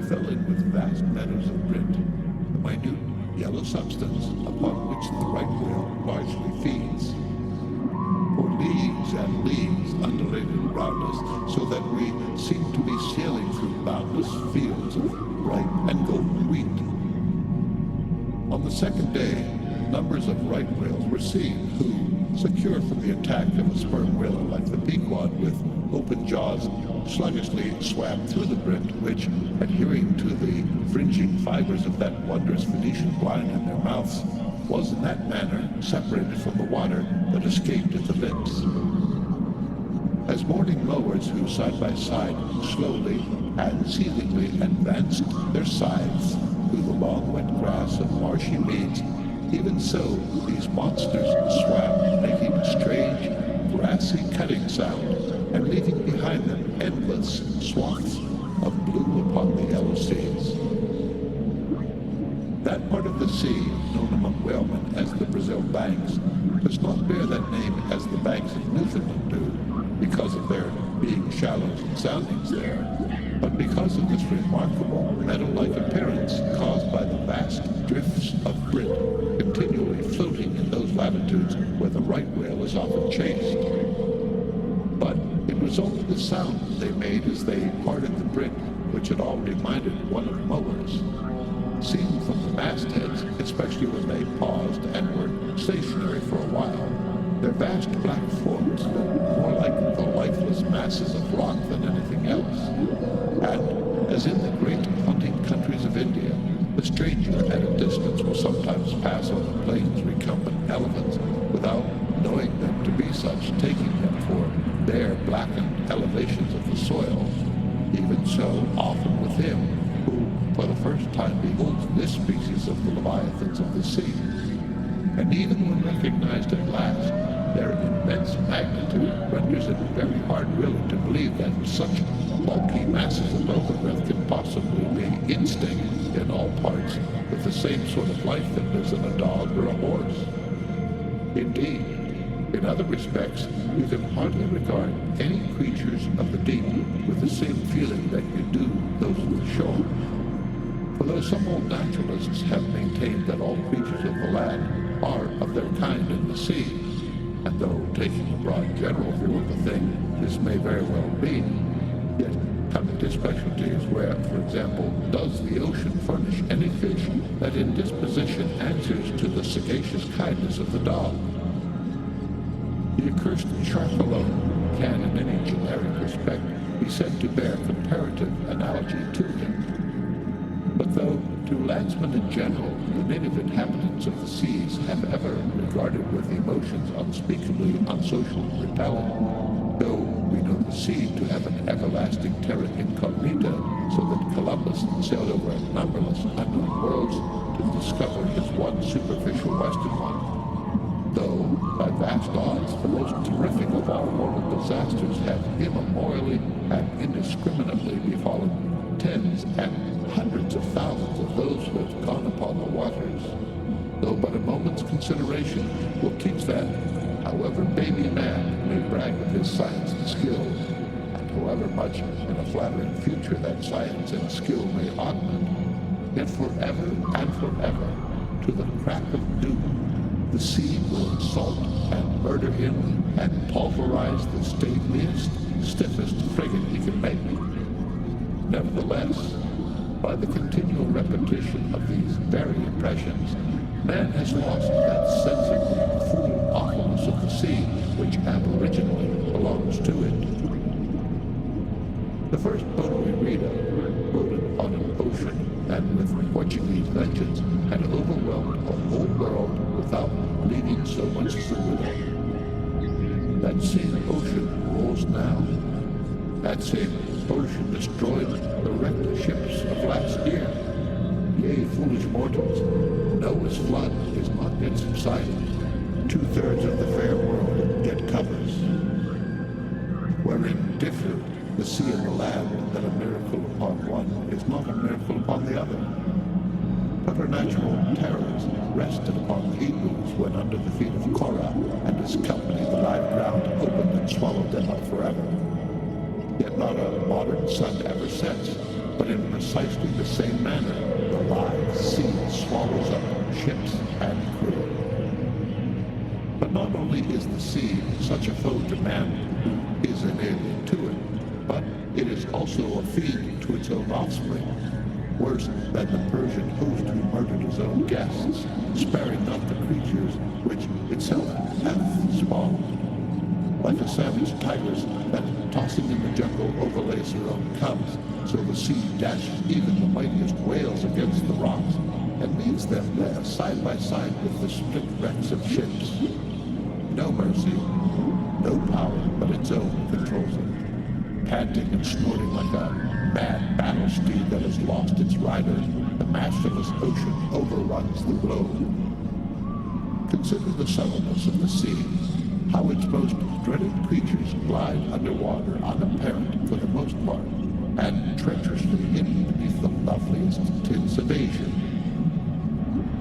fell in with vast meadows of grit, the minute yellow substance upon which the right whale largely feeds. For leagues and leagues undulated around us, so that we seemed to be sailing through boundless fields of ripe and golden wheat. On the second day, numbers of right whales were seen who, secure from the attack of a sperm whale like the Pequod with open jaws, sluggishly swam through the brit, which, adhering to the fringing fibers of that wondrous Venetian blind in their mouths, was in that manner separated from the water that escaped at the lips. As morning mowers who side by side slowly and seethingly advanced their scythes through the long wet grass of marshy meads, even so these monsters swam, making a strange, grassy cutting sound, and leaving behind them endless swaths of blue upon the yellow seas. That part of the sea, known among whalemen as the Brazil Banks, does not bear that name as the banks of Newfoundland do, because of there being shallows and soundings there, but because of this remarkable meadow-like appearance caused by the vast drifts of grit continually floating in those latitudes where the right whale is often chased. But it was only the sound they made as they parted the brit which at all reminded one of mowers. Seen from the mastheads, especially when they paused and were stationary for a while, their vast black forms looked more like the lifeless masses of rock than anything else. And, as in the great hunting countries of India, the stranger at a distance will sometimes pass on the plains recumbent elephants without knowing them to be such, taking them for bare blackened elevations of the soil. Even so, often with him who, for the first time, beholds this species of the leviathans of the sea. And even when recognized at last, their immense magnitude renders it very hard really to believe that such bulky masses of overgrowth can possibly be instinct in all parts with the same sort of life that lives in a dog or a horse. Indeed, in other respects, you can hardly regard any creatures of the deep with the same feeling that you do those of the shore. For though some old naturalists have maintained that all creatures of the land are of their kind in the sea, and though taking a broad general view of the thing, this may very well be, yet coming to specialties where, for example, does the ocean furnish any fish that in disposition answers to the sagacious kindness of the dog? The accursed shark alone can, in any generic respect, be said to bear comparative analogy to him. But though, to landsmen in general, the native inhabitants of the seas have ever regarded with emotions unspeakably unsocial and repellent, though we know the sea to have an everlasting terra incognita, so that Columbus sailed over numberless unknown worlds to discover his one superficial western one. Though, by vast odds, the most terrific of all mortal disasters have immemorially and indiscriminately befallen tens and hundreds of thousands of those who have gone upon the waters. Though but a moment's consideration will teach that, however baby man may brag of his science and skill, and however much in a flattering future that science and skill may augment, yet forever and forever, to the crack of doom, the sea will insult and murder him and pulverize the stateliest, stiffest frigate he can make. Nevertheless, by the continual repetition of these very impressions, man has lost that sense of the full awfulness of the sea which aboriginally belongs to it. The first boat we read of, boated on an ocean and with Portuguese legends, had overwhelmed a whole world without leaving so much as a widow. That same ocean rules now. That same ocean destroyed the wrecked ships of last year. Yea, foolish mortals, Noah's flood is not yet subsided. 2/3 of the fair world yet covers. Wherein differ the sea and the land, that a miracle upon one is not a miracle upon the other. Supernatural terrors rested upon the Hebrews when under the feet of Korah and his company the live ground opened and swallowed them up forever. Yet not a modern sun ever sets, but in precisely the same manner, the live sea swallows up ships and crew. But not only is the sea such a foe to man who is an alien to it, but it is also a feed to its own offspring, worse than the Persian host who murdered his own guests, sparing not the creatures which itself hath spawned. Like a savage tigress that, tossing in the jungle, overlays her own cubs, so the sea dashes even the mightiest whales against the rocks, and leaves them there side by side with the split wrecks of ships. No mercy, no power but its own controls it. Panting and snorting like a mad battle steed that has lost its rider, the masterless ocean overruns the globe. Consider the subtleness of the sea, how its most dreaded creatures glide underwater unapparent for the most part, and treacherously hidden beneath the loveliest tints of Asia.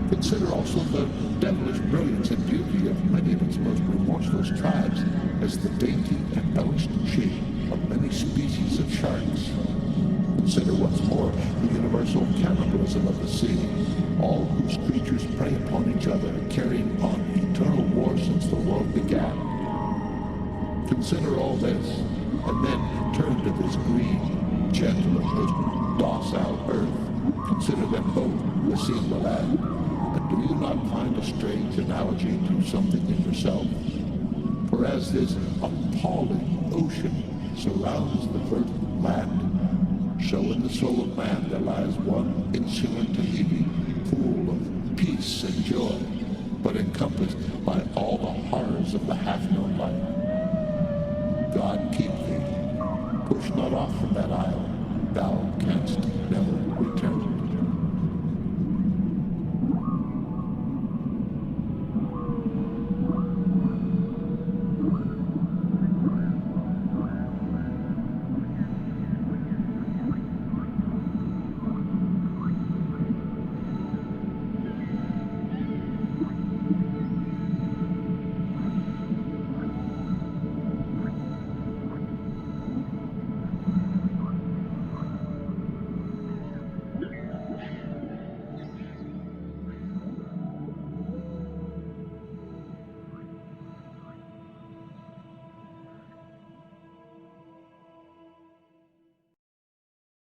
Consider also the devilish brilliance and beauty of many of its most remorseless tribes as the dainty embellished shape of many species of sharks. Consider once more the universal cannibalism of the sea, all whose creatures prey upon each other, carrying on eternal war since the world began. Consider all this, and then turn to this green, gentle, and most docile earth. Consider them both, the sea and the land. And do you not find a strange analogy to something in yourself? For as this appalling ocean surrounds the verdant land, so in the soul of man there lies one insular Tahiti, full of peace and joy, but encompassed by all the horrors of the half-known life. God keep thee. Push not off from that isle.